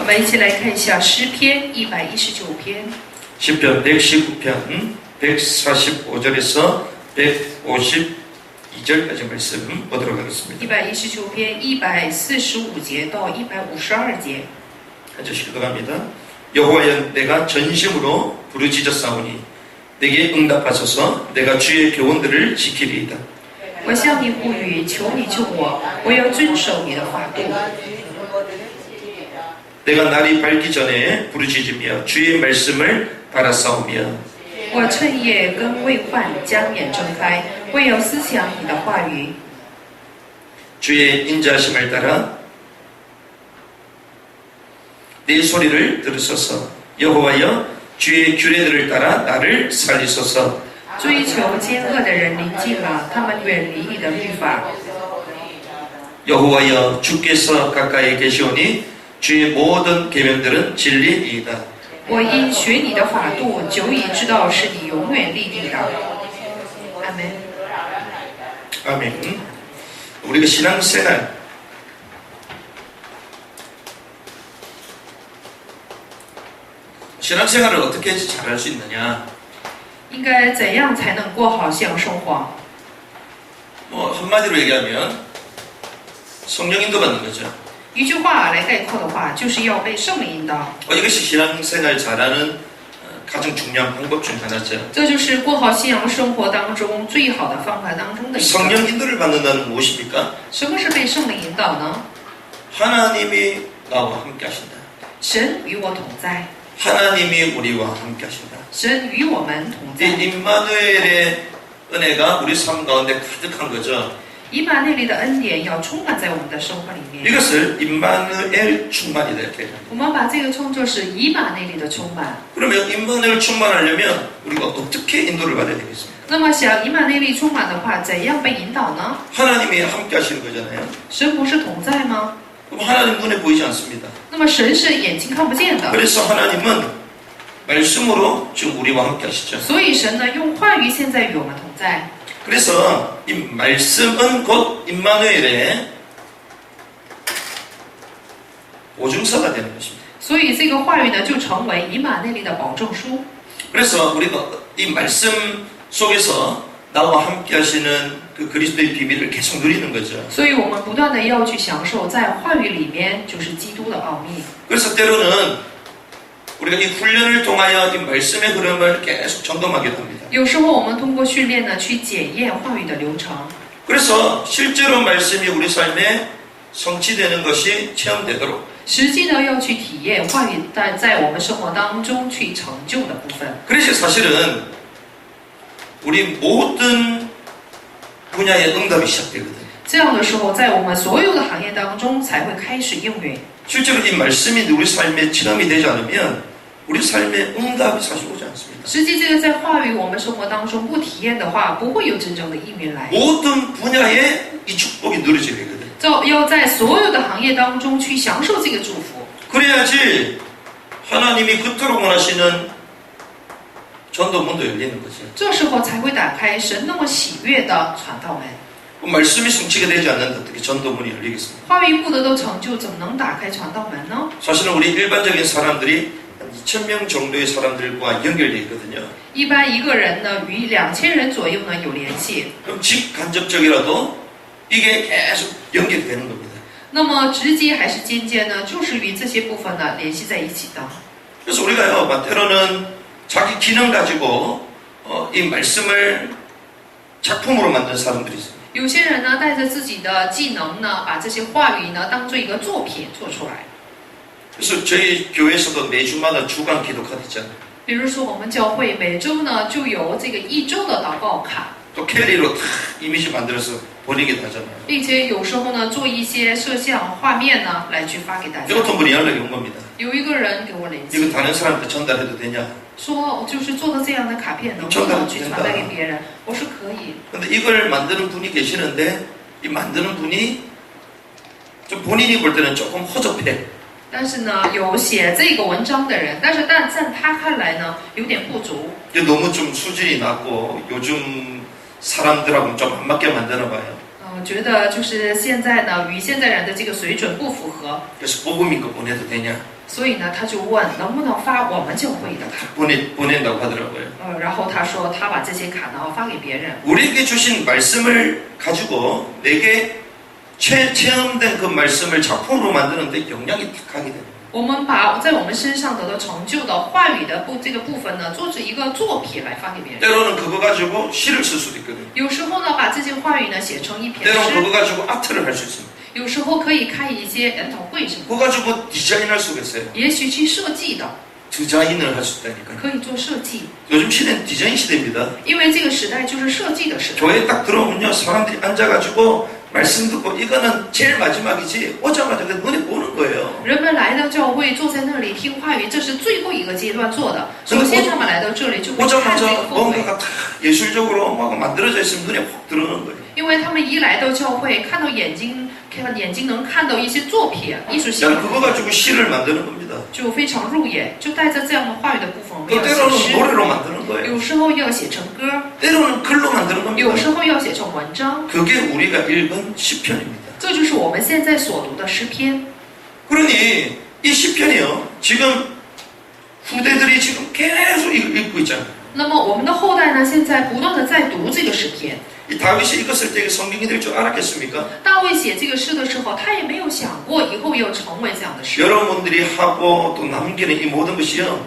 我们一起来看一下诗篇119篇。 시편 119편 145절에서 152절까지 말씀 보도록 하겠습니다. 119篇145节到152节。 같이 기도합니다. 여호와여, 내가 전심으로 부르짖었사오니 내게 응답하소서. 내가 주의 교훈들을 지키리이다. 我向你呼吁，求你救我，我要遵守你的法度。 내가 날이 밝기 전에 부르짖으며 주의 말씀을 바라싸우며 我趁夜跟未患将眼睁开，为要思想你的话语。 주의 인자하심을 따라 내 소리를 들으소서. 여호와여, 주의 규례들을 따라 나를 살리소서. 追求奸恶的人临近了，他们远离你的律法。 여호와여, 주께서 가까이 계시오니 주의 모든 계명들은 진리이다. 我因学你的法度，久已知道是你永远立定的。阿门。 아멘. 우리가 신앙생활 신앙생활을 어떻게 해서 잘할 수 있느냐? 应该怎样才能过好信仰生活？ 뭐 한마디로 얘기하면 성령 인도 받는 거죠. 一句话来概括的话，就是要被圣灵引导。 이것이 신앙생활 잘하는 가장 중요한 방법 중 하나죠. 这就是过好信仰生活当中最好的方法当中的一个。 성령 인도를 받는다는 무엇입니까? 什么是被圣灵引导呢？ 하나님이 나와 함께 하신다. 神与我同在， 하나님이 우리와 함께 하신다. 神与我们同 이 在。 임마누엘의 은혜가 우리 삶 가운데 가득한 거죠. 以马内利的恩典要充满在我们的生活里面。 이것을 임마누엘 충만이다 이렇게 합니다. 我们把这个称作是以马内利的充满。 그러면 임마누엘 충만하려면 우리가 어떻게 인도를 받아야 되겠습니까? 那么想以马内利充满的话，怎样被引导呢？ 하나님이 함께 하시는 거잖아요. 神不是同在吗？ 그럼 하나님 눈에 보이지 않습니다. 那么神是眼睛看不见的， 그래서 하나님은 말씀으로 지금 우리와 함께 하시죠. 所以神呢用话语现在与我们同在。 그래서 이 말씀은 곧 임마누엘의 보증서가 되는 것입니다. 所以这个话语呢就成为以马内利的保证书。 그래서 우리가 이 말씀 속에서 나와 함께 하시는 그 그리스도의 비밀을 계속 누리는 거죠. 所以我们不断的要去享受在话语里面就是基督的奥秘。 그래서 때로는 우리가 이 훈련을 통하여 이 말씀의 흐름을 계속 점검하게 됩니다. 有时候我们通过训练呢去检验话语的流程。 그래서 실제로 말씀이 우리 삶에 성취되는 것이 체험되도록 实际呢要去体验话语在我们生活当中去成就的部分。 그래서 사실은 우리 모든 분야의 응답이 시작되거든요. 这样的时候，在我们所有的行业当中才会开始应允。 실제로 이 말씀이 우리 삶에 체험이 되지 않으면 우리 삶에 응답이 사실 오지 않습니다. 实际这个在话语我们生活当中不体验的话，不会有真正的应允来。 모든 분야에 이 축복이 누려져야 되거든요. 要在所有的行业当中去享受这个祝福， 그래야지 하나님이 그토록 원하시는 전도문도 열리는 거죠. 这时候才会打开神那么喜悦的传道门。 말씀이 성취가 되지 않는데 어떻게 전도문이 열리겠습니까? 话语不得到成就，怎么能打开传道门呢？ 사실은 우리 일반적인 사람들이 한 2,000명 정도의 사람들과 연결되어 있거든요. 一般一个人呢与2000人左右呢有联系， 그럼 직간접적이라도 이게 계속 연결이 되는 겁니다. 那么直接还是间接呢，就是与这些部分呢联系在一起的。 그래서 우리가요, 때로는 자기 기능 가지고 이 말씀을 작품으로 만든 사람들이 있습니다. 有些人呢带着自己的技能呢，把这些话语呢当做一个作品做出来。 그래서 저희 교회에서도 매주마다 주간 기도카드 있잖아요. 比如说我们教会每周呢就有这个一周的祷告卡， 또 캘리로 다 이미지 만들어서 보내기도 하잖아요. 并且有时候呢做一些摄像画面呢来去发给大家。 어떤 분이 연락이 온 겁니다. 有一个人给我联 이거 系， 다른 사람한테 전달해도 되냐? 说就是做的这样的卡片能不能去传达给别人？我说可以。 근데 이걸 만드는 분이 계시는데 이 만드는 분이 좀 본인이 볼 때는 조금 허접해. 但是呢，有写这个文章的人，但在他看来呢，有点不足。 너무 좀 수준이 낮고 요즘 사람들하고 좀 안 맞게 만드나 봐요. 觉得就是现在呢，与现在人的这个水准不符合， 그래서 복음인거 보내도 되냐? 所以呢，他就问能不能发我们教会的卡。 보낸다고 하더라고요. 然后他说他把这些卡呢发给别人。 우리에게 주신 말씀을 가지고 내게 체험된 그 말씀을 작품으로 만드는데 영향이 탁 하게 됩니다. 我们把在我们身上得到成就的话语的这个部分呢，做成一个作品来发给别人。 때로는 그거 가지고 시를 쓸 수도 있거든요. 有时候呢，把这些话语呢写成一篇 때로는 诗。 그거 가지고 아트를 할 수 있습니다. 有时候可以开一些研讨会什么， 그거 가지고 디자인할 수가 있어요. 也许去设计的， 디자인을 할 수 있다니까요. 可以做设计。 요즘 시대는 디자인 시대입니다. 因为这个时代就是设计的时代。 교회에 딱 들어오면요, 사람들이 앉아가지고 말씀 듣고 이거는 제일 마지막이지 오자마자 그 눈에 보는 거예요. 人们来到教会，坐在那里听话语，这是最后一个阶段做的。首先，他们来到这里就会看这 오자마자 个氛围， 뭔가가 다 예술적으로 막 만들어져 있으면 눈에 확 들어오는 거예요. 因为他们一来到教会，看到眼睛能看到一些作品，艺术性 자, 그거 가지고 시를 만드는 겁니다. 就非常入眼，就带着这样的话语的部分，我们 또 要写 때로는 诗， 노래로 만드는 거예요. 有时候要写成歌， 때로는 글로 만드는 有 겁니다. 时候要写成文章， 그게 우리가 읽은 시편입니다. 这就是我们现在所读的诗篇。 그러니 이 시편이요, 지금 후대들이 지금 계속 읽고 있잖아요. 那么我们的后代呢，现在不断的在读这个诗篇。 이 다윗이 읽었을 때 이게 성경이 될 줄 알았겠습니까? 大卫写这个诗的时候，他也没有想过以后要成为这样的诗。 여러분들이 하고 또 남기는 이 모든 것이요,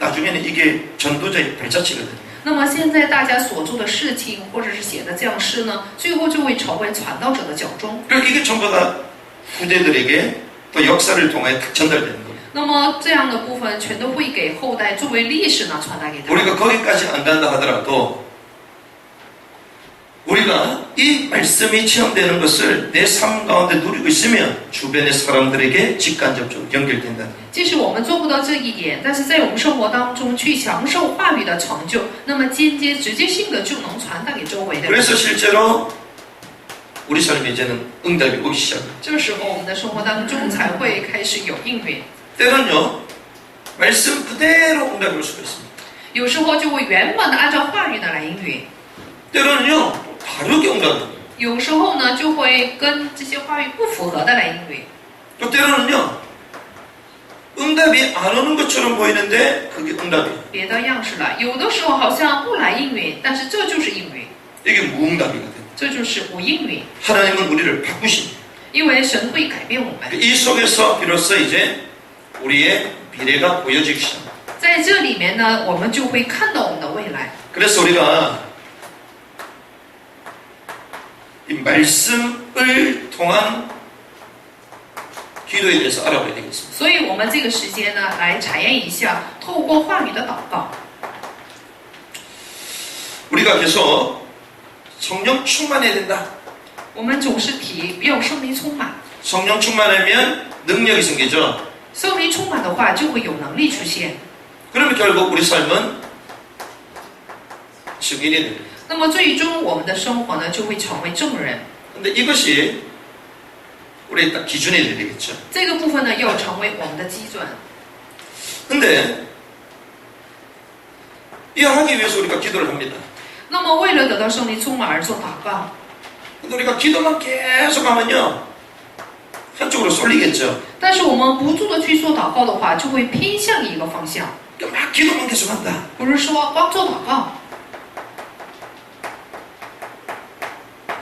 나중에는 이게 전도자의 발자취거든요. 那么现在大家所做的事情，或者是写的这样诗呢，最后就会成为传道者的脚踪。 그리고 이게 전부 다 후대들에게 또 역사를 통해 전달되는 거예요. 那么这样的部分全都会给后代作为历史呢传达给他们。 우리가 거기까지 안 간다 하더라도 우리가 이 말씀이 체험되는 것을 내 삶 가운데 누리고 있으면 주변의 사람들에게 직간접적으로 연결된다는 거예요. 即使我们做不到这一点，但是在我们生活当中去享受话语的成就，那么间接直接性的就能传达给周围的人。 그래서 실제로 우리 삶에 이제는 응답이 오기 시작합니다. 这时候我们的生活当中才会开始有应允， 때는요, 말씀 그대로 응답이 올 수가 있습니다. 有时候就会原本的按照话语的来应允， 때로는요, 다르게 응답이 옵니다. 有时候呢就会跟这些话语不符合的来应允。 또 때로는요, 응답이 안 오는 것처럼 보이는데 그게 응답이에요. 别的样式了，有的时候好像不来应允，但是这就是应允， 이게 무응답이거든요. 这就是不应允， 하나님은 우리를 바꾸십니다. 因为神会改变我们。 이 속에서 비로소 이제 우리의 미래가 보여지기 시작합니다. 在这里面呢，我们就会看到我们的未来。 그래서 우리가 이 말씀을 통한 기도에 대해서 알아봐야 되겠습니다. 所以我们这个时间呢，来查验一下透过话语的祷告。 우리가 계속 성령 충만해야 된다. 我们总是提要圣灵充满， 성령 충만하면 능력이 생기죠. 圣灵充满的话，就会有能力出现。 그러면 결국 우리 삶은 증인이 됩니다. 那么最终我们的生活呢，就会成为证人。 근데 이것이 우리의 딱 기준이 돼야 되겠죠. 这个部分呢，要成为我们的基准。 근데 이 하기 위해서 우리가 기도를 합니다. 那么为了得到圣灵充满而做祷告， 근데 우리가 기도만 계속 하면요, 한쪽으로 쏠리겠죠. 但是我们不住的去做祷告的话，就会偏向一个方向。 그러니까 막 기도만 계속 한다. 不是说光做祷告，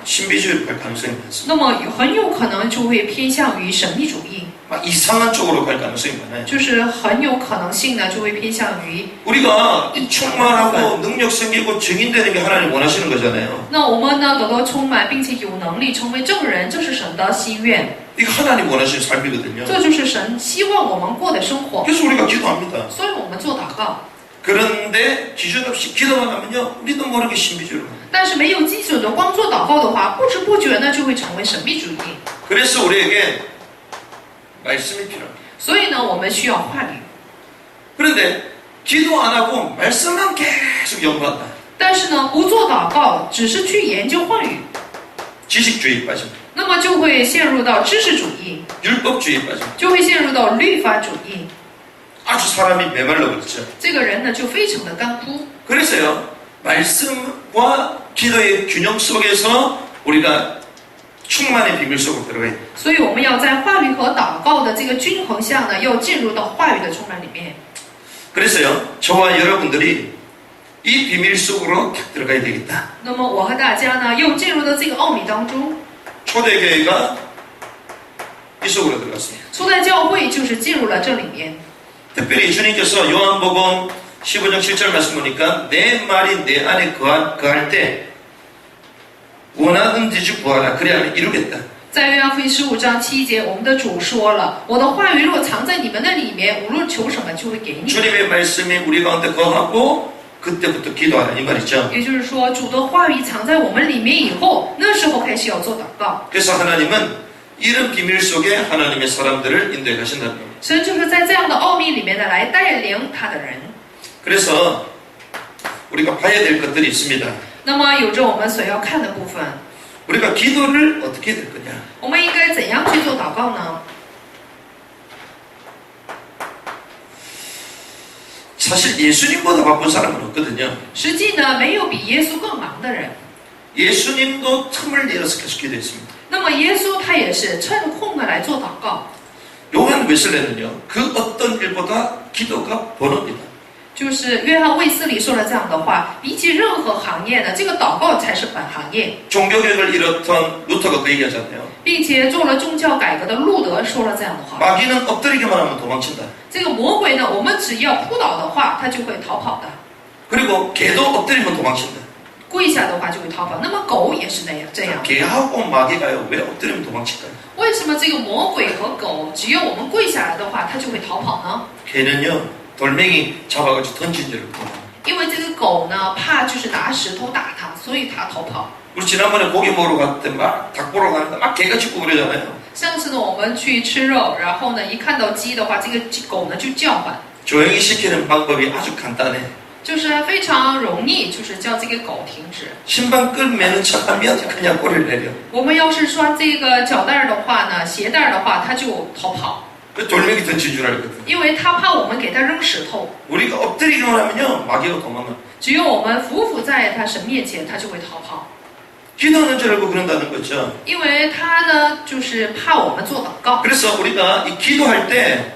신비주의로 갈 가능성이 많습니다. 那么很有可能就会偏向于神秘主义， 막 이상한 쪽으로 갈 가능성이 많아요. 就是很有可能性呢，就会偏向于 우리가 이 충만하고 능력 생기고 증인되는 게 하나님 원하시는 거잖아요. 那我们呢得到充满，并且有能力成为证人，这是神的心愿， 이게 하나님 원하시는 삶이거든요. 这就是神希望我们过的生活。 그래서 우리가 기도합니다. 所以我们做祷告， 그런데 기준 없이 기도만 하면요, 우리도 모르게 신비주의로 갑니다. 但是没有基准的光做祷告的话，不知不觉呢就会成为神秘主义。 그래서 우리에게 말씀이 필요합니다. 所以呢，我们需要话语， 그런데 기도 안 하고 말씀만 계속 연구한다. 但是呢，不做祷告，只是去研究话语， 지식주의 빠집니다. 那么就会陷入到知识主义， 율법주의 빠집니다. 就会陷入到律法主义。 아주 사람이 메말라 버리죠. 这个人呢就非常的干枯。 그래서요, 말씀과 기도의 균형 속에서 우리가 충만의 비밀 속으로 들어가야 돼. 所以我们要在话语和祷告的这个均衡下呢，要进入到话语的充满里面。 그래서요, 저와 여러분들이 이 비밀 속으로 탁 들어가야 되겠다. 那么我和大家呢，又进入到这个奥秘当中。 초대교회가 이 속으로 들어갔습니다. 初代教会就是进入了这里面。 특별히 주님께서 요한복음 15장 7절 말씀 보니까 내 말이 내 안에 거할 때 원하는 듯이 구하라. 그래야 이루겠다. 在约翰福音15章7节，我们的主说了：“我的话语若藏在你们的里面，无论求什么，就会给你。” 주님의 말씀이 우리 가운데 거하고 그때부터 기도하라 이 말이죠. 也就是说，主的话语藏在我们里面以后，那时候开始要做祷告。 그래서 하나님은 이런 비밀 속에 하나님의 사람들을 인도해 가신다는 겁니다. 神就是在这样的奥秘里面呢，来带领他的人。 그래서 우리가 봐야 될 것들이 있습니다. 那么有着我们所要看的部分， 우리가 기도를 어떻게 해야 될 거냐? 我们应该怎样去做祷告呢？ 사실 예수님보다 바쁜 사람은 없거든요. 实际呢，没有比耶稣更忙的人。 예수님도 틈을 내어서 계속 기도했습니다. 那么耶稣他也是趁空的来做祷告。 요한 웨슬레는요, 그 어떤 일보다 기도가 번호입니다. 就是约翰卫斯理说了这样的话：比起任何行业呢，这个祷告才是本行业。 종교개혁을 이뤘던 루터가 그 얘기하잖아요. 并且做了宗教改革的路德说了这样的话： 마귀는 엎드리기만 하면 도망친다. 这个魔鬼呢，我们只要扑倒的话，他就会逃跑的； 그리고 개도 엎드리면 도망친다. 跪下的话就会逃跑。那么狗也是那样这样。 개하고 마귀가요, 왜 엎드리면 도망칠까요? 为什么这个魔鬼和狗，只要我们跪下来的话，它就会逃跑呢？ 개는요, 돌멩이 잡아가지고 던진 줄을 몰라. 因为这个狗呢，怕就是拿石头打它，所以它逃跑。 우리 지난번에 고기 먹으러 갔을 때 막 닭 보러 가는데 막 개가 짖고 그러잖아요. 上次呢，我们去吃肉，然后呢，一看到鸡的话，这个狗呢就叫唤， 조용히 시키는 방법이 아주 간단해. 就是非常容易，就是叫这个狗停止。 신발 끌매는 척하면 그냥 꼬리를 내려. 我们要是拴这个脚带儿的话呢，鞋带儿的话，它就逃跑， 그 돌멩이 던진 줄 알거든. 因为它怕我们给它扔石头。 우리가 엎드리기만 하면요, 마귀가 도망가. 只有我们匍匐在它神面前，它就会逃跑， 기도하는 줄 알고 그런다는 거죠. 因为它呢就是怕我们做祷告。 그래서 우리가 이 기도할 때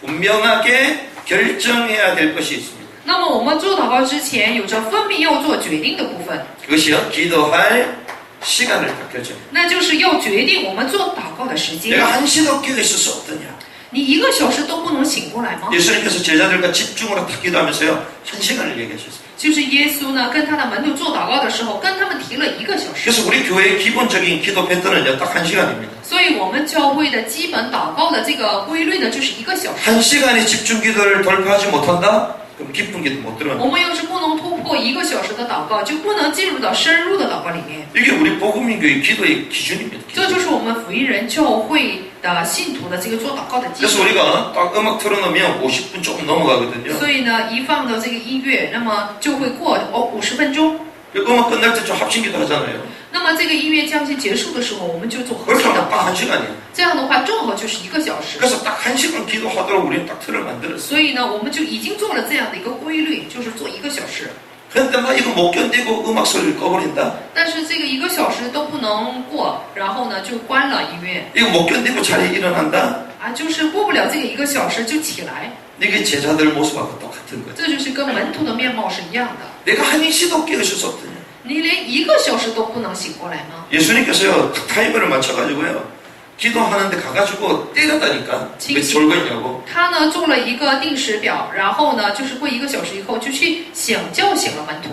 분명하게 결정해야 될 것이 있습니다. 那么我们做祷告之前，有着分别要做决定的部分， 그것이요, 기도할 시간을 딱 결정해. 那就是要决定我们做祷告的时间。 내가 한시도 깨어 있을 수 없더냐. 你1个小时都不能醒过来吗？ 예수님께서 제자들과 집중으로 딱 기도하면서요, 1시간을 얘기하셨어요. 就是耶稣呢跟他的门徒做祷告的时候，跟他们提了1个小时。 그래서 우리 교회의 기본적인 기도 패턴은요, 딱 1시간입니다. 所以我们教会的基本祷告的这个规律呢，就是1个小时。 1시간의 집중 기도를 돌파하지 못한다? 그럼 깊은 기도 못 我 들어간다. 们要是不能突破1个小时的祷告，就不能进入到深入的祷告里面。 이게 우리 복음인교의 기도의 기준입니다. 这就是我们福音人教会的信徒的这个做祷告的基 그래서 础。 우리가 딱 음악 틀어놓으면 50분 조금 넘어가거든요. 所以呢，一放到这个音乐，那么就会过50分钟。 음악 끝날 때 좀 합심기도 하잖아요. 那么这个音乐将近结束的时候，我们就做合 그렇게 心 하면 祷 딱 告。 1시간이에요. 这样的话，正好就是1个小时。 그래서 딱 1시간 기도하도록 우리는 딱 틀을 만들었어요. 所以呢，我们就已经做了这样的一个规律，就是做1个小时。 그런데 막 이거 못 견디고 음악 소리를 꺼버린다? 但是这个1个小时都不能过，然后呢就关了音乐 이거 못 견디고 자리에 일어난다? 啊，就是过不了这个1个小时就起来， 이게 제자들 모습하고 똑같은 거죠. 这就是跟门徒的面貌是一样的。 내가 한시도 깨어있을 수 없더냐. 你连1个小时都不能醒过来吗？ 예수님께서요, 타이머를 맞춰가지고요, 기도하는데 가가지고 때렸다니까. 왜 졸고 있냐고. 他呢做了一个定时表，然后呢就是过1个小时以后就去叫醒了门徒，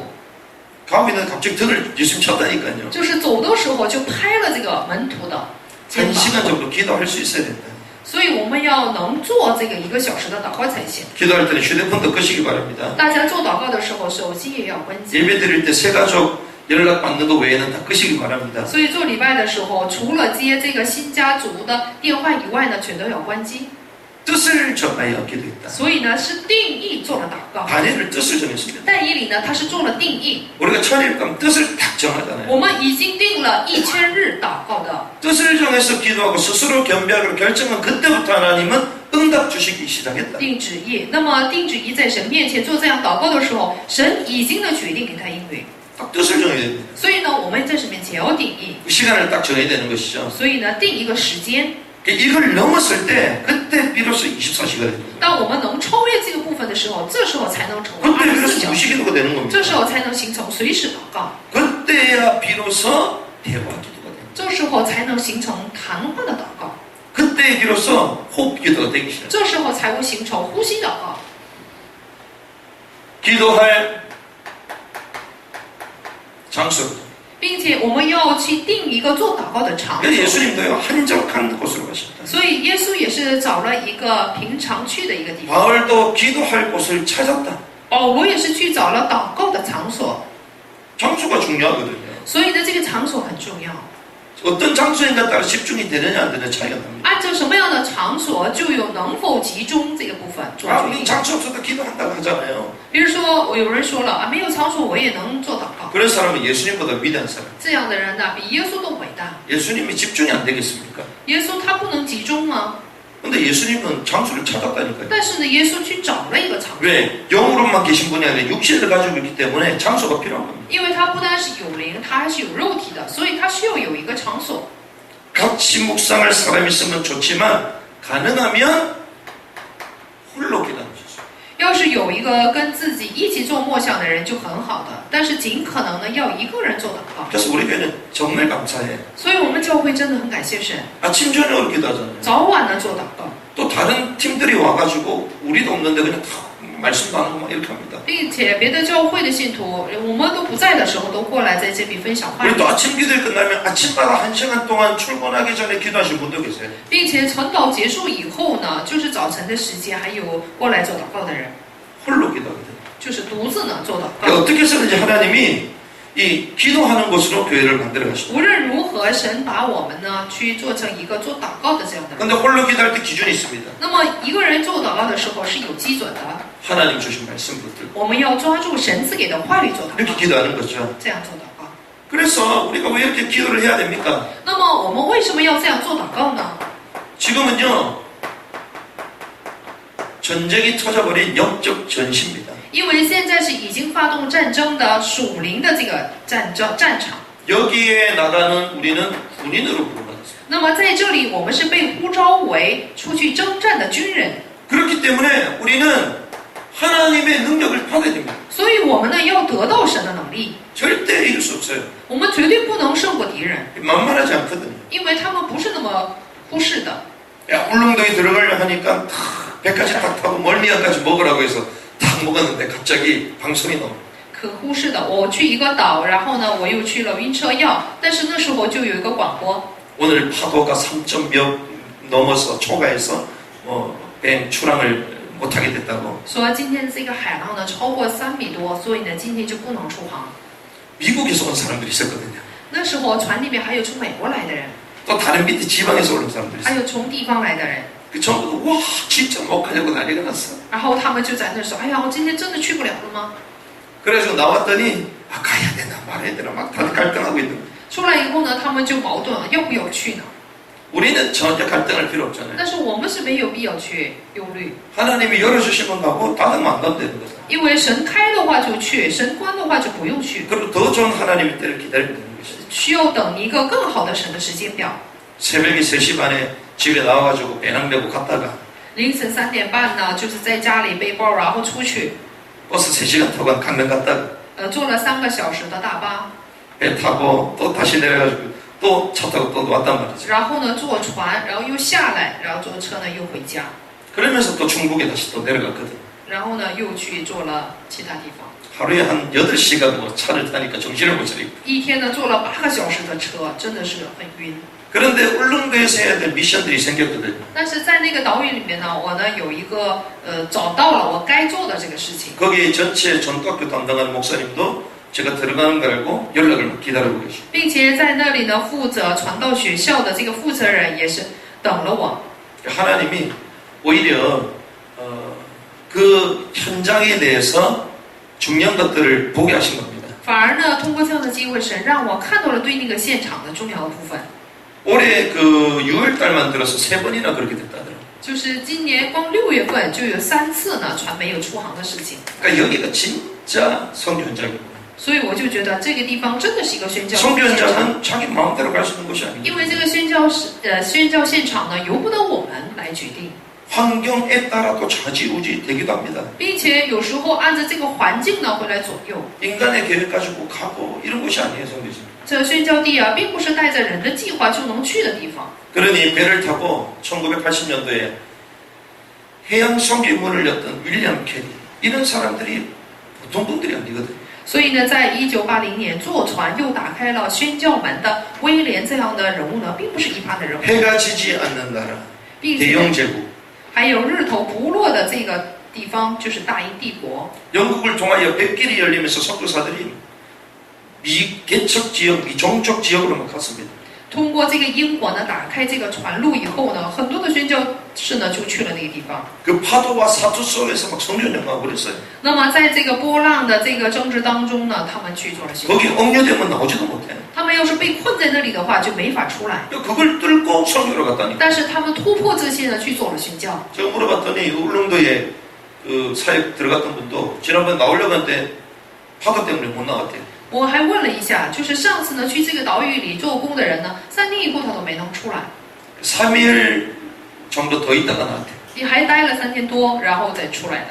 가고 있는데 갑자기 등을 예수님 쳤다니까요. 就是走的时候就拍了这个门徒的肩 1시간 膀。 정도 기도할 수 있어야 된다. 所以我们要能做这个1个小时的祷告才行。 기도할 때는 휴대폰도 끄시기 바랍니다. 大家做祷告的时候，手机也要关机。 예배 드릴 때 새가족 연락 받는 거 외에는 다 끄시기 바랍니다. 所以做礼拜的时候，除了接这个新家族的电话以外呢，全都要关机。 뜻을 정하여 기도했다. 所以呢，是定义做了祷告。 다니엘 뜻을 정했습니다. 但以理呢，他是做了定义。 우리가 천일감 뜻을 딱 정하잖아요. 我们已经定了1000日祷告的。 뜻을 정해서 기도하고 스스로 겸비하기로 결정한 그때부터 하나님은 응답 주시기 시작했다. 定旨意，那么定旨意在神面前做这样祷告的时候，神已经的决定给他应允。딱 뜻을 정해야 됩니다. 所以呢，我们在这面前要定义， 그 시간을 딱 정해야 되는 것이죠. 所以呢，定一个时间。 이걸 넘었을 때 그때 비로소 24시간이 됩니다. 当我们能超越这个部分的时候，这时候才能成为 그때 24 비로소 小时， 무시기도가 되는 겁니다. 这时候才能形成随时祷告， 그때야 비로소 대화 기도가 됩니다. 这时候才能形成谈话的祷告， 그때 비로소 호흡 기도가 되기 시작합니다. 这时候才会形成呼吸祷告。 기도할 장소. 并且我们要去定一个做祷告的场 그래서 所， 예수님도요 한적한 곳으로 가셨다. 所以耶稣也是找了一个平常去的一个地方。 바울도 기도할 곳을 찾았다. 保罗也是去找了祷告的场所， 장소가 중요하거든요. 所以呢，这个场所很重要。 어떤 장소인가 따라 집중이 되느냐 안 되느냐 차이가 납니다. 按照什么样的场所，就有能否集中这个部分做决 우리 定。 장소 없어도 기도한다고 하잖아요. 比如说，我有人说了啊，没有场所我也能做祷告， 그런 사람은 예수님보다 위대한 사람. 这样的人呢，比耶稣都伟大。 예수님이 집중이 안 되겠습니까? 耶稣他不能集中吗？ 근데 예수님은 장소를 찾았다니까요. 但是呢，耶稣去找了一个场所， 왜? 영으로만 계신 분이 아니라 육신을 가지고 있기 때문에 장소가 필요한 겁니다. 因为他不单是有灵，他还是有肉体的，所以他需要有一个场所。 같이 묵상할 사람이 있으면 좋지만 가능하면 홀로 기도하셔서. 要是有一个跟自己一起做默想的人就很好的，但是尽可能呢要一个人做祷告。 그래서 우리 교회는 정말 감사해. 所以我们教会真的很感谢神， 아침 저녁으로 기도하잖아요. 早晚呢做祷告， 또 다른 팀들이 와가지고 우리도 없는데 그냥 다 말씀도 안 하고 막 이렇게 합니다. 并且别的教会的信徒，我们都不在的时候都过来在这里分享话语 우리 ，또 아침 기도회 끝나면 아침마다 1시간 동안 출근하기 전에 기도하신 분도 계세요. 并且晨祷结束以后呢，就是早晨的时间还有过来做祷告的人， 홀로 기도하거든요. 就是独自呢做祷 그러니까 告。 어떻게 해서든지 하나님이 이 기도하는 곳으로 교회를 만들어 가십니다. 无论如何，神把我们呢去做成一个做祷告的这样的人。 근데 홀로 기도할 때 기준이 있습니다. 那么一个人做祷告的时候是有基准的， 하나님 주신 말씀 붙들고 我们要抓住神赐给的话语做祷 이렇게 告， 기도하는 거죠. 这样做祷告。 그래서 우리가 왜 이렇게 기도를 해야 됩니까? 那么我们为什么要这样做祷告呢？ 지금은요 전쟁이 터져버린 영적 전시입니다. 因为现在是已经发动战争的属灵的这个战场。 여기에 나가는 우리는 군인으로 부르받았어요. 那么在这里，我们是被呼召为出去征战的军人， 그렇기 때문에 우리는 하나님의 능력을 받아야 됩니다. 所以我们呢要得到神的能力， 절대 이길 수 없어요. 我们绝对不能胜过敌人， 만만하지 않거든요. 因为他们不是那么忽视的。 야, 울릉도에 들어가려 하니까 탁 배까지 탁 타고 멀미약까지 먹으라고 해서 탁 먹었는데 갑자기 방송이 나옵니다. 可忽视的，我去一个岛，然后呢，我又去了晕车药，但是那时候就有一个广播， 오늘 파도가 3점 몇 넘어서 초과해서 배 출항을 못하게 됐다고. 说今天这个海浪呢超过3米多，所以呢今天就不能出航。 미국에서 온 사람들이 있었거든요. 那时候船里面还有从美国来的人， 또 다른 밑에 지방에서 온 사람들이 还 있어요. 有从地方来的人， 그 전부 와 진짜 못 가려고 난리가 났어. 然后他们就在那说：“哎呀，我今天真的去不了了吗 그래서 나왔더니 가야 되나 말아야 되나 막 다들 갈등하고 있는 거예요. ？”出来以后呢，他们就矛盾了，要不要去呢？ 우리는 전혀 갈등할 필요 없잖아요. 但是我们是没有必要去忧虑， 하나님이 열어주시면 가고 닫으면 안 가면 되는 거죠. 因为神开的话就去，神关的话就不用去， 그리고 더 좋은 하나님의 때를 기다리면 되는 것이죠. 需要等一个更好的神的时间表。 새벽에 3시 반에 집에 나와가지고 배낭 메고 갔다가 凌晨3点半呢，就是在家里背包，然后出去， 버스 3시간 타고 강릉 갔다가 坐了3个小时的大巴， 배 타고 또 다시 내려가지고 또 차 타고 또 왔단 말이죠. 然后呢坐船，然后又下来，然后坐车呢又回家， 그러면서 또 중국에 다시 또 내려갔거든. 然后呢又去坐了其他地方。 하루에 한 8시간 뭐 차를 타니까 정신을 못 차리고. 一天呢坐了8个小时的车，真的是很晕。 그런데 울릉도에서 해야 될 미션들이 생겼거든요. 但是在那个岛屿里面呢，我呢有一个找到了我该做的这个事情。 거기 전체 전도학교 담당하는 목사님도 제가 들어가는 걸 알고 연락을 기다리고 계시고. 并且在那里呢，负责传道学校的这个负责人也是等了我。 하나님이 오히려 그 현장에 대해서 중요한 것들을 보게 하신 겁니다. 反而呢，通过这样的机会，神让我看到了对那个现场的重要的部分。 올해 그 6월 달만 들어서 3번이나 그렇게 됐다더라고요. 就是今年光6月份就有3次呢船没有出航的事情， 그러니까 여기가 진짜 선교 현장이고. 所以我就觉得这个地方真的是一个宣教现场， 선교현장은 자기 마음대로 갈 수 있는 곳이 因 아닙니다. 为这个宣教现场呢，由不得我们来决定， 환경에 따라 또 좌지우지 되기도 합니다. 并且有时候按照这个环境呢会来左右。 인간의 계획 가지고 가고 이런 곳이 아니에요, 선교지. 这宣教地啊，并不是带着人的计划就能去的地方。 그러니 배를 타고 1980년도에 해양 선교의 문을 였던 윌리엄 캐리 이런 사람들이 보통 분들이 아니거든요. 所以呢，在1980年坐船又打开了宣教门的威廉这样的人物呢，并不是一般的人物， 해가 지지 않는 나라 并且 대영 제국 还有日头不落的这个地方，就是大英帝国。 영국을 통하여 백길이 열리면서 선교사들이 미개척 지역, 미종족 지역으로만 갔습니다. 通过这个英国呢，打开这个船路以后呢，很多的宣教士呢就去了那个地方。 그 파도와 사투 속에서 막 성전영하고 그랬어요. 那么在这个波浪的这个争执当中呢，他们去做了宣教。 거기 억류되면 나오지도 못해요. 他们要是被困在那里的话，就没法出来。 그걸 뚫고 선교로 갔다니까. 但是他们突破这些呢，去做了宣教。 제가 물어봤더니 울릉도에 그 사역 들어갔던 분도 지난번 나오려고 했는데 파도 때문에 못 나갔대요. 我还问了一下，就是上次呢去这个岛屿里做工的人呢，3天以后他都没能出来， 3일 정도 더 있다가 나왔대요. 你还待了3天多，然后再出来的，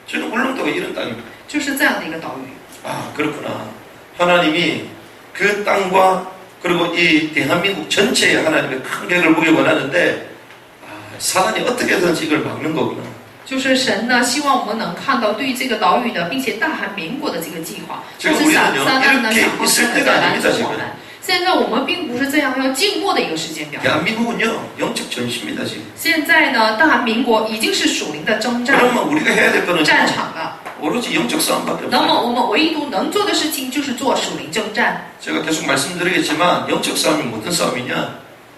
저는 울릉도가 이런 땅입니다. 就是这样的一个岛屿。 아 그렇구나. 하나님이 그 땅과 그리고 이 대한민국 전체에 하나님의 큰 계획을 보기 원하는데 사단이 어떻게든지 이걸 막는 거구나. 就是神呢，希望我们能看到对于这个岛屿的，并且大韩民国的这个计划。但是撒旦呢，想方设法的拦阻我们。现在我们并不是这样要静默的一个时间表。 대한민국은요 영적 전시입니다 지금. 现在呢，大韩民国已经是属灵的征战 그러면 우리가 해야 될 거는 战场了。 오로지 영적 싸움밖에 那么 없어요. 我们唯独能做的事情就是做属灵征战。 제가 계속 말씀드리겠지만 영적 싸움이 무슨 싸움이냐?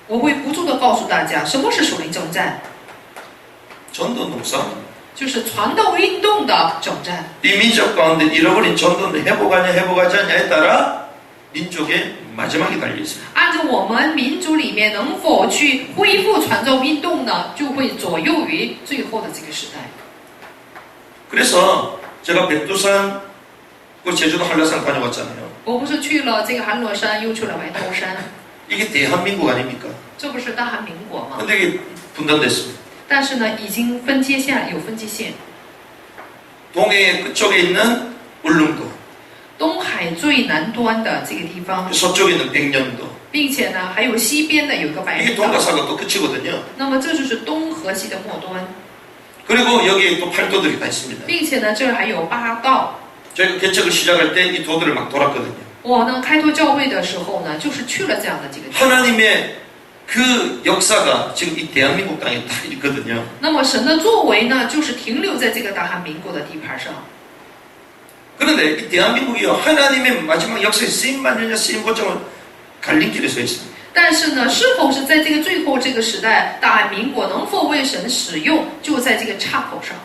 我会不住的告诉大家，什么是属灵征战， 전도운동 싸움. 就是传道运动的征战。 이 민족 가운데 잃어버린 전도는 회복하냐 회복하지 않냐에 따라 민족의 마지막이 달려 있습니다. 按照我们民族里面能否去恢复传教运动呢，就会左右于最后的这个时代。 그래서 제가 백두산 그 제주도 한라산 다녀왔잖아요. 我不是去了这个韩罗山，又去了白头山， 이게 대한민국 아닙니까? 这不是大韩民国吗？ 근데 이게 분단됐습니다. 但是呢，已经分界线，有分界线。 동해 끝쪽에 있는 울릉도, 东海最南端的这个地方， 서쪽에 있는 백령도. 并且呢，还有西边的有个白 이게 人岛。 동가사가 또 끝이거든요. 那么这就是东河西的末端， 그리고 여기에 또 팔도들이 다 있습니다. 并且呢，这儿还有8道。 저희가 개척을 시작할 때 이 도들을 막 돌았거든요. 我呢开拓教会的时候呢，就是去了这样的几个地方。 하나님의 그 역사가 지금 이 대한민국 땅에 다 있거든요. 那么神的作为呢，就是停留在这个大韩民国的地盘上。 그런데 이 대한민국이요 하나님의 마지막 역사에 쓰임 받느냐 쓰임 보장은 갈림길에 서 있습니다. 但是呢，是否是在这个最后这个时代，大韩民国能否为神使用，就在这个岔口上。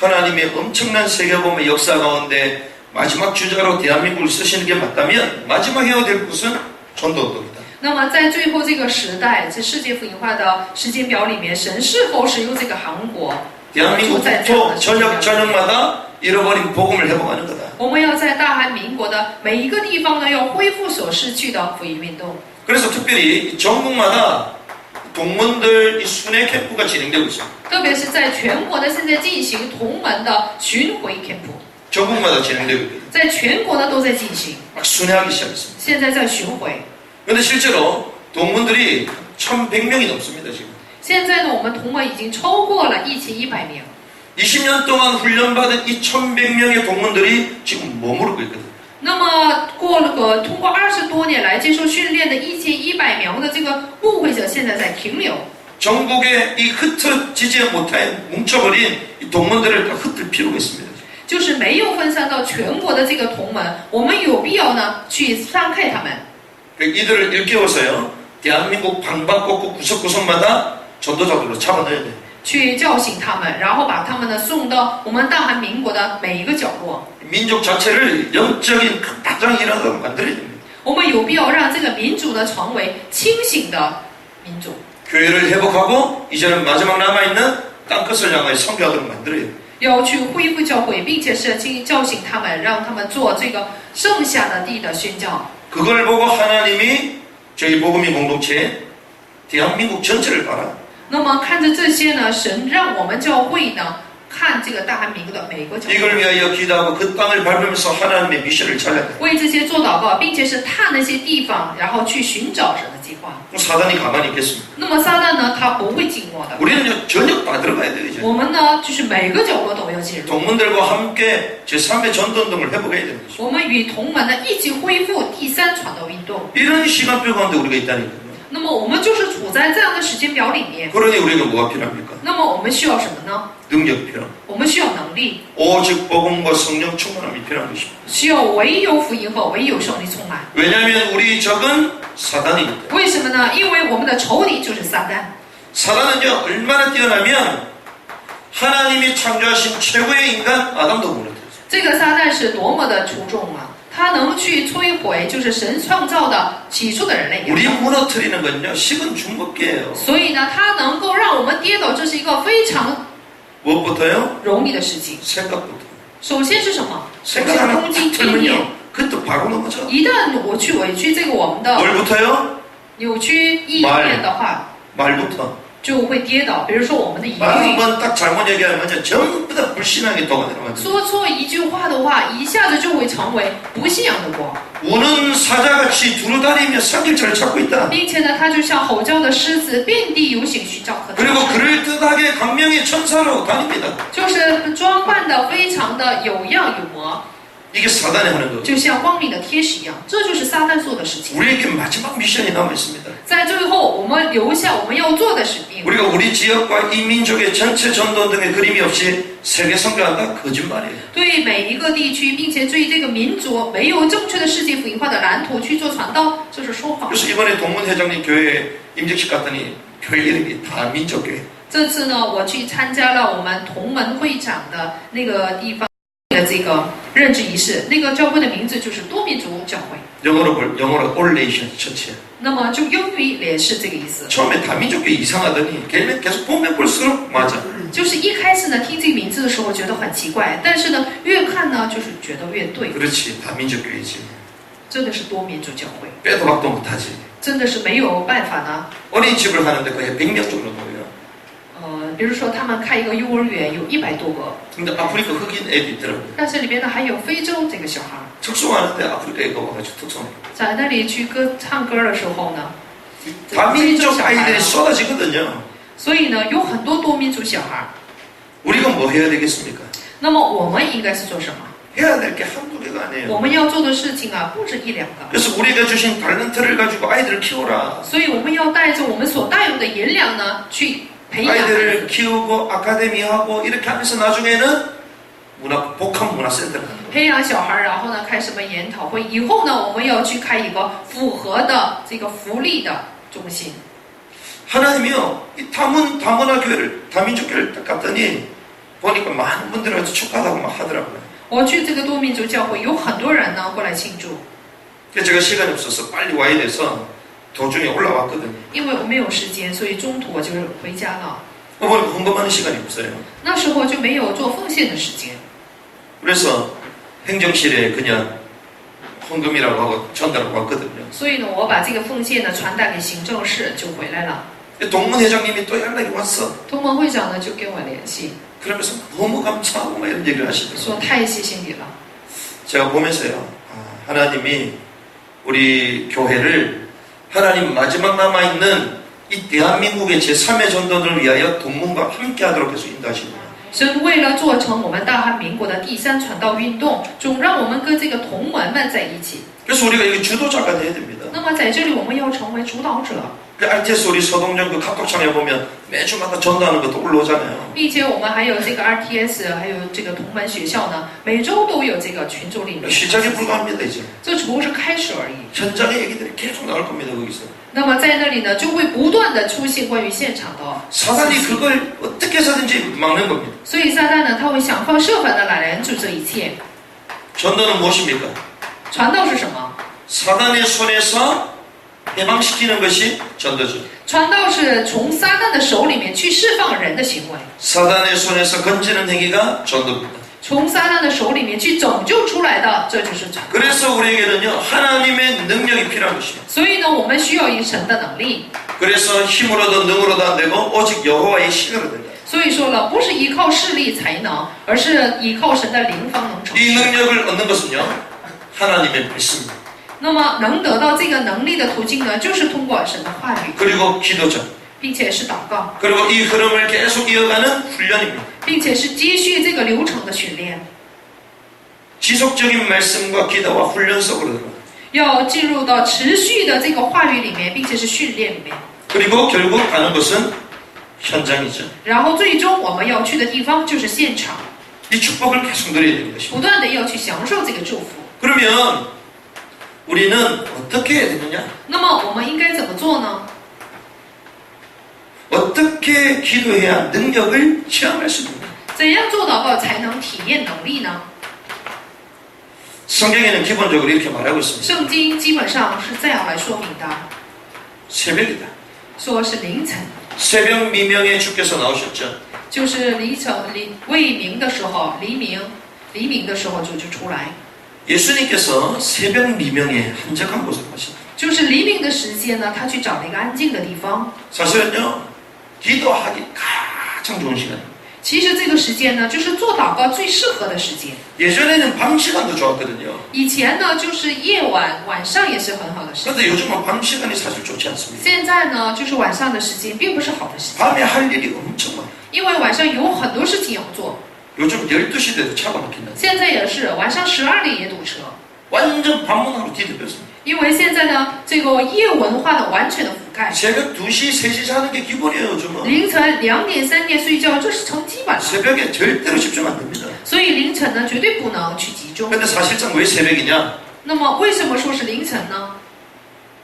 하나님의 엄청난 세계복음의 역사 가운데 마지막 주자로 대한민국을 쓰시는 게 맞다면 마지막 해야 될 것은 전도운동이다. 那么在最后这个时代，在世界福音化的时间表里面，神是否使用这个韩国，就在这样的 대한민국 时间表 전역 전역마다 잃어버린 복음을 회복하는 거다. 我们要在大韩民国的每一个地方呢，要恢复所失去的福音运动。 그래서 특별히 전국마다 동문들 이 순회 캠프가 진행되고 있습니다. 特别是在全国呢，现在进行同门的巡回 camp， 전국마다 진행되고 있거든요. 在全国呢都在进行， 막 순회하기 시작했습니다. 现在在巡回。 그런데 실제로 동문들이 1,100명이 넘습니다 지금. 现在呢，我们同门已经超过了1100名。 20년 동안 훈련받은 이 1,100명의 동문들이 지금 머무르고 있거든요. 那么过了个通过20多年来接受训练的1100名的这个误会者，现在在停留。 전국에 이 흩어지지 못해 뭉쳐버린 이 동문들을 다 흩을 필요가 있습니다. 就是没有分散到全国的这个同门，我们有必要呢去翻开他们， 이들을 일깨워서요. 대한민국 방방곡곡 구석구석마다 전도자들로 잡아넣어야 돼요. 去叫醒他们，然后把他们呢送到我们大韩民国的每一个角落。 민족 자체를 영적인 큰 파장이 일어나도록 만들어야 됩니다. 我们有必要让这个民族呢成为清醒的民族， 교회를 회복하고 이제는 마지막 남아있는 땅끝을 향하여 선교하도록 만들어야 돼요. 要去恢复教会，并且是叫醒他们，让他们做这个剩下的地的宣教。 그걸 보고 하나님이 저희 복음이 공동체 대한민국 전체를 봐라. 那么看着这些呢，神让我们教会呢看这个大韩民国的每个教会， 이걸 위하여 기도하고 그 땅을 밟으면서 하나님의 미션을 찾아야 돼. 为这些做祷告，并且是踏那些地方，然后去寻找神的计划。 사단이 가만히 있겠습니까? 那么撒旦呢，他不会静默的。 우리는 전역 다 들어가야 돼요. 이제. 我们呢，就是每个角落都要进入。 동문들과 함께 제3의 전도운동을 해보게 되는 거죠. 我们与同门呢一起恢复第三传道运动。 이런 시간표 가운데 우리가 있다니까요. 那么我们就是处在这样的时间表里面。 그러니 우리가 뭐가 필요합니까? 那么我们需要什么呢？ 능력 필요. 我们需要能力， 오직 복음과 성령 충만함이 필요한 것입니다. 需要唯有福音和唯有圣灵充满。 왜냐하면 우리 적은 사단이니까. 为什么呢？因为我们的仇敌就是撒旦。 사단은요 얼마나 뛰어나면 하나님이 창조하신 최고의 인간 아담도 무너뜨렸어요. 这个撒旦是多么的出众啊！他能去摧毁，就是神创造的起初的人类。 우리 무너뜨리는 건요 식은 중법계예요. 所以呢，他能够让我们跌倒，这是一个非常 무엇부터요? 容易的事情。 생각부터. 首先是什么？首 생각 先 하나 攻击 탁 天念。 틀면요 그것도 바로 넘어져. 一旦我去委屈这个我们的 뭘부터요? 扭曲意念的话， 말부터. 就会跌倒。比如说我们的疑 말 虑， 한번 딱 잘못 얘기하면 전부 다 불신앙의 도가 되는 거죠. 说错一句话的话，一下子就会成为不信仰的光， 우는 사자같이 두루다니며 삼킬자를 찾고 있다. 并且呢，他就像吼叫的狮子，遍地游行寻找可得 그리고 之。 그럴듯하게 광명의 천사로 다닙니다. 就是装扮的非常的有样有模， 이게 사단이 하는 거. 就像光明的天使一样，这就是撒旦做的事情。 우리에게 마지막 미션이 남아 있습니다. 在最后，我们留下我们要做的使命。 우리가 우리 지역과 이 민족의 전체 전도 등의 그림이 없이 세계 선교한다 거짓말이에요. 对每一个地区，并且对这个民族没有正确的世界福音化的蓝图去做传道，这是说谎。 그래서 이번에 동문 회장님 교회 임직식 갔더니 교회 이름이 다 민족교회. 这次呢，我去参加了我们同门会长的那个地方的这个任职仪式，那个教会的名字就是多民族教会。 영어로 All Nation 처치야. 那么就英语也是这个意思。 처음에 다민족교회 이상하더니 걔는 계속 보면 볼수록 맞아. 就是一开始呢，听这个名字的时候觉得很奇怪，但是呢，越看呢，就是觉得越对。 그렇지 다민족교회지. 真的是多民族教会， 빼도 박도 못하지. 真的是没有办法呢。 어린이집을 하는데 거의 100명 정도 모여요. 比如说他们开一个幼儿园，有100多个， 근데 아프리카 흑인 애도 있더라고요. 但是里边呢还有非洲这个小孩， 특송하는데 아프리카 애가 와가지고 특송. 在那里去唱歌的时候呢， 다민족 아이들이 쏟아지거든요. 所以呢有很多多民族小孩。 우리가 뭐 해야 되겠습니까? 那么我们应该是做什么？ 해야 될 게 한두 개가 我 아니에요. 们要做的事情啊，不止一两个。 그래서 우리가 주신 달란트를 가지고 아이들을 키워라. 所以我们要带着我们所带有的银两呢，去培养孩 아이들을 子， 키우고 아카데미하고 이렇게 하면서 나중에는 복합 문화센터를 하는 거예요. 培养小孩，然后呢开什么研讨会，以后呢我们要去开一个符合的这个福利的中心。 하나님이요, 이 다문화 교회를, 다민족 교회를 딱 갔더니 보니까 많은 분들이 아주 축하하고 막 하더라고요. 我去这个多民族教会，有很多人呢过来庆祝， 그래서 제가 시간이 없어서 빨리 와야 돼서 도중에 올라왔거든요. 因为我没有时间，所以中途我就回家了。 보니까 헌금하는 시간이 없어요. 那时候就没有做奉献的时间， 그래서 행정실에 그냥 헌금이라고 하고 전달하고 왔거든요. 所以呢，我把这个奉献呢传达给行政室，就回来了。 동문 회장님이 또 연락이 왔어. 同盟会长呢就跟我联系， 그러면서 너무 감사하고 막 이런 얘기를 하시더라고요. 说太谢谢你了。 제가 보면서요, 하나님이 우리 교회를 하나님 마지막 남아있는 이 대한민국의 제3의 전도를 위하여 동문과 함께 하도록 해서 인도하시고 神为了做成我们大韩民国的第三传道运动，总让我们跟这个同门们在一起。 그래서 우리가 여기 주도자가 돼야 됩니다. 那么在这里，我们要成为主导者， 그 RTS 우리 서동정 그 카톡창에 보면 매주마다 전도하는 것도 올라오잖아요. 并且我们还有这个 RTS， 还有这个同门学校呢，每周都有这个群组里面。 시작에 불과합니다 이제. 这只不过是开始而已。 현장의 얘기들이 계속 나올 겁니다 거기서. 那么在那里呢，就会不断的出现关于现场的 사단이 그걸 어떻게 해서든지 막는 겁니다. 所以撒旦呢，他会想方设法的来拦住这一切。 전도는 무엇입니까? 传道是什么？ 사단의 손에서 해방시키는 것이 전도죠. 传道是从撒旦的手里面去释放人的行为， 사단의 손에서 건지는 행위가 전도입니다. 从撒旦的手里面去拯救出来的，这就是传道。 그래서 우리에게는요 하나님의 능력이 필요한 것입니다. 所以呢，我们需要一神的能力。 그래서 힘으로도 능으로도 안 되고 오직 여호와의 신으로 된다. 所以说了，不是依靠势力才能，而是依靠神的灵方能成 이 事。 능력을 얻는 것은요 하나님의 말씀입니다. 那么能得到这个能力的途径呢，就是通过神的话语， 그리고 기도죠. 并且是祷告， 그리고 이 흐름을 계속 이어가는 훈련입니다. 并且是接续这个流程的训练。 지속적인 말씀과 기도와 훈련 속으로 들어가. 要进入到持续的这个话语里面，并且是训练里面。 그리고 결국 가는 것은 현장이죠. 然后最终我们要去的地方就是现场， 이 축복을 계속 누려야 되는 것입니다. 不断的要去享受这个祝福。 그러면 우리는 어떻게 해야 되느냐? 那么我们应该怎么做呢？ 어떻게 기도해야 능력을 체험할 수 있느냐? 怎样做祷告才能体验能力呢？ 성경에는 기본적으로 이렇게 말하고 있습니다. 圣经基本上是这样来说明的， 새벽이다. 说是凌晨， 새벽 미명에 주께서 나오셨죠. 就是黎晨未明的时候，黎明的时候就出来， 예수님께서 새벽 미명에 한적한 곳으로 가신다. 就是黎明的时间呢，他去找了一个安静的地方。 사실은요, 기도하기 가장 좋은 시간입니다. 其实这个时间呢，就是做祷告最适合的时间。 예전에는 밤 시간도 좋았거든요. 以前呢，就是夜晚上也是很好的时间。 그런데 요즘은 밤 시간이 사실 좋지 않습니다. 现在呢，就是晚上的时间并不是好的时间， 밤에 할 일이 엄청 많아요. 因为晚上有很多事情要做。 요즘 12시 돼도 차가 막힌다. 现在也是晚上12点也堵车， 완전 밤문화로 뒤덮였습니다. 因为现在呢，这个夜文化的完全的覆盖。 새벽 2시, 3시 자는 게 기본이에요, 요즘은. 凌晨2点、3点睡觉，这是成基本了。 새벽에 절대로 집중 안 됩니다. 所以凌晨呢，绝对不能去集中。 근데 사실상 왜 새벽이냐? 那么为什么说是凌晨呢？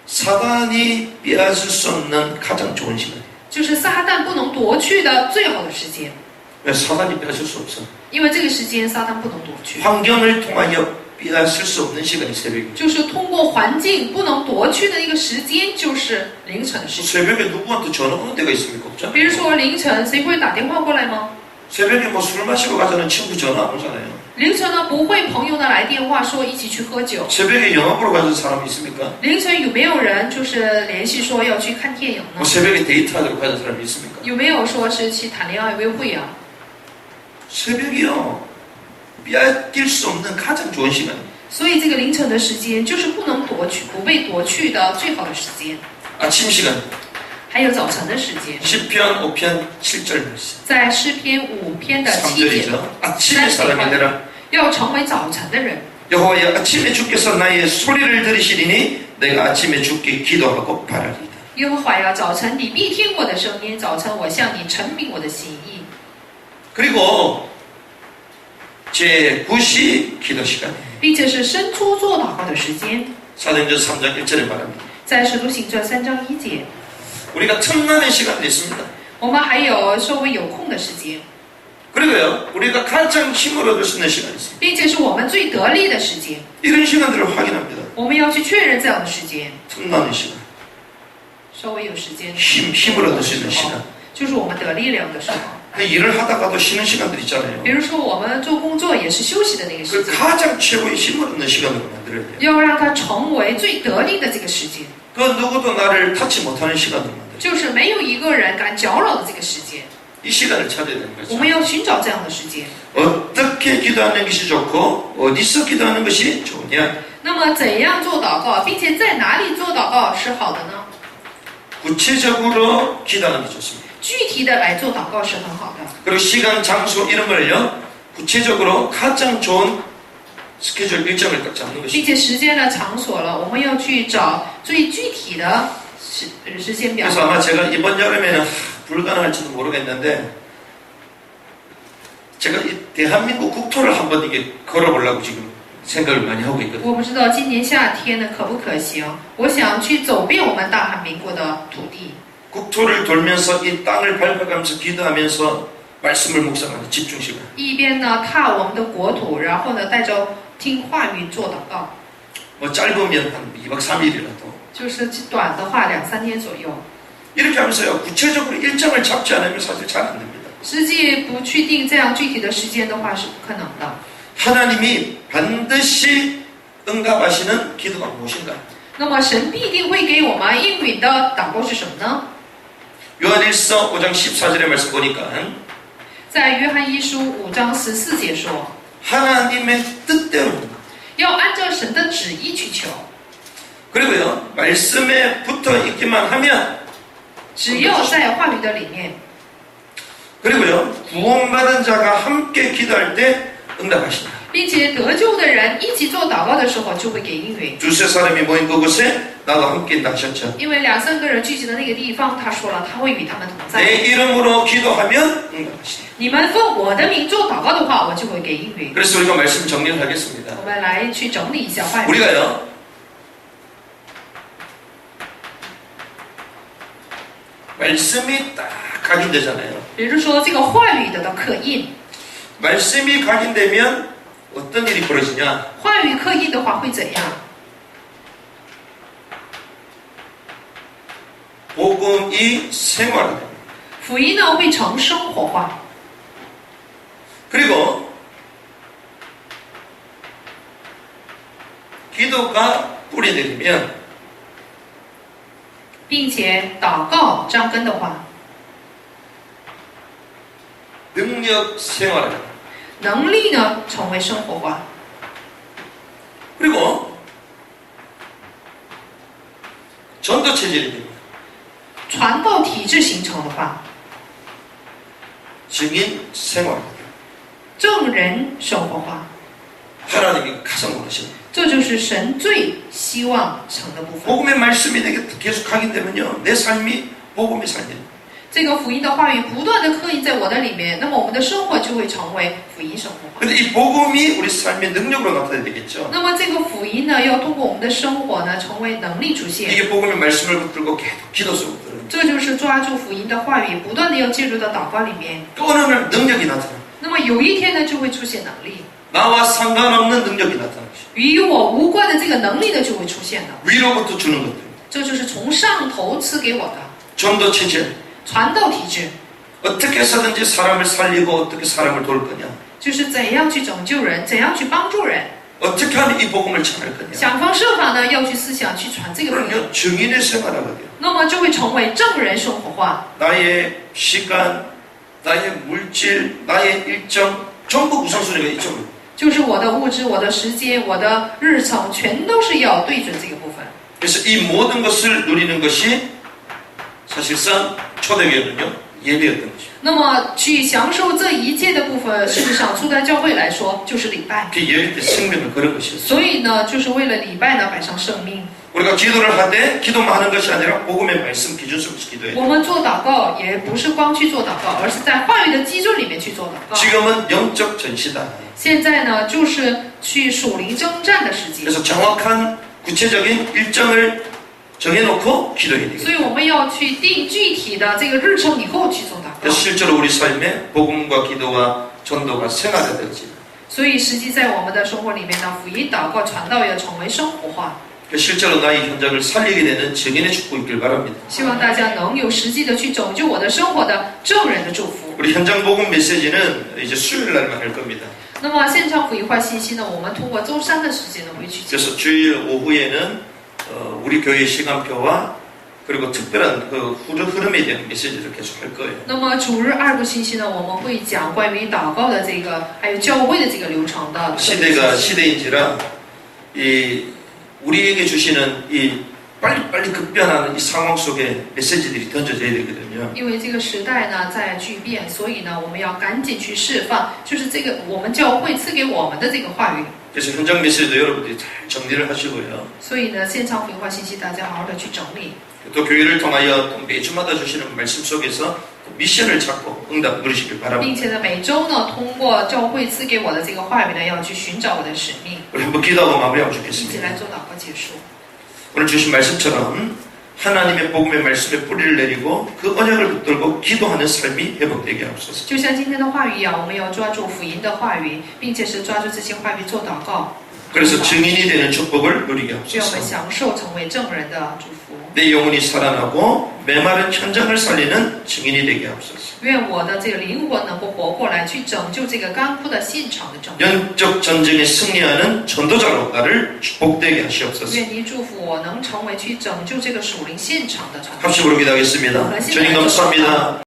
사단이 빼앗을 수 없는 가장 좋은 시간이에요. 就是撒旦不能夺去的最好的时间， 왜 사단이 빼앗을 수 없어? 因为这个时间撒旦不能夺去， 환경을 통하여 빼앗을 수 없는 시간이 새벽이에요. 就是通过环境不能夺去的一个时间，就是凌晨的时间。 새벽에 누구한테 전화 오는 데가 있습니까? 없죠? 比如说凌晨，谁会打电话过来吗？ 새벽에 뭐 술 마시고 가자는 친구 전화 안 오잖아요. 凌晨呢，不会朋友呢来电话说一起去喝酒。 새벽에 영화 보러 가는 사람이 있습니까? 凌晨有没有人就是联系说要去看电影呢 뭐 ？ 새벽에 데이트하러 가는 사람이 있습니까? 有没有说是去谈恋爱约会啊？ 새벽이요. 빼앗길 수 없는 가장 좋은 시간이에요. 所以这个凌晨的时间就是不能夺取、不被夺去的最好的时间。 아침 시간. 还有早晨的时间， 10편 5편 7절 말씀. 在诗篇5篇的7节， 3절이죠. 아침의 사람이 되라. 要成为早晨的人。 여호와여 아침에 주께서 나의 소리를 들으시리니 내가 아침에 주께 기도하고 바라리이다. 耶和华呀，早晨你必听我的声音，早晨我向你陈明我的心意。 그리고 제 9시 기도 시간이에요. 并且是伸出做祷告的时间， 사도행전 3장 1절에 말합니다. 在使徒行传3章1节， 우리가 틈나는 시간이 있습니다. 我们还有稍微有空的时间， 그리고요 우리가 가장 힘을 얻을 수 있는 시간이 있습니다. 并且是我们最得力的时间， 이런 시간들을 확인합니다. 我们要去确认这样的时间， 틈나는 시간. 稍微有时间 힘을 얻을 수 있는 的时候 시간. 就是我们得力量的时候。 일을 하다가도 쉬는 시간들 比 있잖아요. 如说我们做工作也是休息的那个时 그 间， 가장 최고의 힘을 얻는 시간으로 만들어야 돼요. 要让它成为最得力的这个时间， 그 누구도 나를 타치 못하는 시간으로 만들어요. 就是没有一个人敢搅扰的这个时间。 이 시간을 찾아야 되는 我 거죠. 们要寻找这样的时间。 어떻게 기도하는 것이 좋고 어디서 기도하는 것이 좋으냐? 那么怎样做祷告，并且在哪里做祷告是好的呢？ 구체적으로 기도하는 게 좋습니다. 具体的来做祷告是很好的。 그리고 시간, 장소 이런 걸요 구체적으로 가장 좋은 스케줄 일정을 딱 잡는 并 것입니다. 且时间了、场所了，我们要去找最具体的时间表。 그래서 아마 제가 이번 여름에는 불가능할지도 모르겠는데 제가 이 대한민국 국토를 한번 이게 걸어보려고 지금 생각을 많이 하고 있거든요. 我不知道今年夏天呢可不可行？我想去走遍我们大韩民国的土地， 국토를 돌면서 이 땅을 밟아가면서 기도하면서 말씀을 묵상하는 집중 시간. 一边呢踏我们的国土，然后呢带着听话语做祷告。 뭐 짧으면 한 2박 3일이라도 就是短的话2-3天左右。 이렇게 하면서요, 구체적으로 일정을 잡지 않으면 사실 잘 안 됩니다. 实际不去定这样具体的时间的话是不可能的。 하나님이 반드시 응답하시는 기도가 무엇인가? 那么神必定会给我们应允的祷告是什么呢？ 요한일서 5장 14절의 말씀 보니까 在约翰一书5章14节说， 하나님의 뜻대로 要按照神的旨意去求， 그리고요, 말씀에 붙어 있기만 하면 只要在话语的里面， 그리고요, 구원받은 자가 함께 기도할 때 응답하신다. 并且得救的人一起做祷告的时候就会给应允。 두세 사람이 모인 그곳에 나도 함께 있다 하셨죠. 因为2-3个人聚集的那个地方，他说了他会与他们同在。 내 이름으로 기도하면 응답하시다. 你们奉我的名做祷告的话，我就会给应允。 그래서 우리가 말씀 정리를 하겠습니다. 我们来去整理一下话语。 우리가요, 말씀이 딱 각인되잖아요. 比如说这个话语得到刻印， 말씀이 각인되면 어떤 일이 벌어지냐? 话语刻印的话会怎样？ 복음이 생활화됩니다. 福音呢会成生活化， 그리고 기도가 뿌리 내리면 并且祷告扎根的话， 능력 생활화됩니다. 能力呢成为生活化， 그리고 전도 체질이 됩니다. 传道体制形成的话， 증인 생활. 证人生活化， 하나님이 가장 원하십니다. 这就是神最希望成的部分。 복음의 말씀이 내게 계속 각인되면요, 내 삶이 복음의 삶이에요. 这个福音的话语不断的刻印在我的里面，那么我们的生活就会成为福音生活化。 근데 이 복음이 우리 삶의 능력으로 나타나야 되겠죠. 那么这个福音呢，要通过我们的生活呢，成为能力出现。 이게 복음의 말씀을 붙들고 계속 기도 속으로 들어요. 这就是抓住福音的话语，不断的要进入到祷告里面。 또 어느 날 능력이 나타나요. 那么有一天呢，就会出现能力， 나와 상관없는 능력이 나타나요. 与我无关的这个能力呢，就会出现的。 위로부터 주는 것들. 这就是从上头赐给我的 전도 체질. 传道体制， 어떻게 해서든지 사람을 살리고 어떻게 사람을 도울 거냐. 就是怎样去拯救人，怎样去帮助人， 어떻게 하면 이 복음을 전할 거냐. 想方设法呢，要去思想去传这个福音， 그러면 증인의 생활화가 돼요. 那么就会成为证人生活化。 나의 시간, 나의 물질, 나의 일정 전부 우선순위가 이쪽으로. 就是我的物质、我的时间、我的日程，全都是要对准这个部分。 그래서 이 모든 것을 누리는 것이 사실상 초대교회는요, 예배였던 것이죠. 那么去享受这一切的部分，事实上初代教会来说就是礼拜。 그 예배 때 생명을 걸은 것이었어요. 所以呢，就是为了礼拜呢摆上生命。 우리가 기도를 하되 기도만 하는 것이 아니라 복음의 말씀 기준 속에서 기도해야 돼요. 我们做祷告也不是光去做祷告，而是在话语的基准里面去做祷告。 지금은 영적 전시다. 现在呢，就是去属灵征战的时机， 그래서 정확한 구체적인 일정을 정해놓고 기도해야 돼요. 所以我们要去定具体的这个日程以后去做祷告。 그래서 실제로 우리 삶에 복음과 기도와 전도가 생활화되어지죠. 所以实际在我们的生活里面呢，福音祷告传道要成为生活化。 실제로 나의 현장을 살리게 되는 증인의 축복이 있길 바랍니다. 希望大家能有实际的去拯救我的生活的证人的祝福。 우리 현장 복음 메시지는 이제 수요일 날만 할 겁니다. 那么现场福音化信息呢，我们通过周三的时间呢会去讲。 그래서 주일 오후에는 우리 교회 시간표와 그리고 특별한 그 흐름에 대한 메시지를 계속 할 거예요. 那么主日2部信息呢，我们会讲关于祷告的这个，还有教会的这个流程的。 시대가 시대인지라 이 우리에게 주시는 이 빨리빨리 급변하는 이 상황 속에 메시지들이 던져져야 되거든요. 因为这个时代呢在巨变，所以呢我们要赶紧去释放，就是这个我们教会赐给我们的这个话语。 그래서 현장 메시지도 여러분들이 잘 정리를 하시고요. 所以呢，现场福音化信息大家好好的去整理。 또 교회를 통하여 또 매주마다 주시는 말씀 속에서 또 미션을 찾고 응답 누리시길 并 바랍니다. 且呢，每周呢，通过教会赐给我的这个话语呢，要去寻找我的使命， 우리 한번 기도하고 마무리하고 一起 좋겠습니다. 来做祷告结束。 오늘 주신 말씀처럼 하나님의 복음의 말씀에 뿌리를 내리고 그 언약을 붙들고 기도하는 삶이 회복되게 하옵소서. 就像今天的话语一样，我们要抓住福音的话语，并且是抓住这些话语做祷告。 그래서 증인이 되는 축복을 누리게 愿我们 하옵소서. 享受成为证人的祝福。 내 영혼이 살아나고 메마른 현장을 살리는 증인이 되게 하옵소서. 愿我的这个灵魂能够活过来，去拯救这个干枯的现场的证人。 영적 전쟁에 승리하는 전도자로 나를 축복되게 하시옵소서. 愿你祝福我能成为去拯救这个属灵现场的传道者。 합심으로 기도하겠습니다. 주님 감사합니다.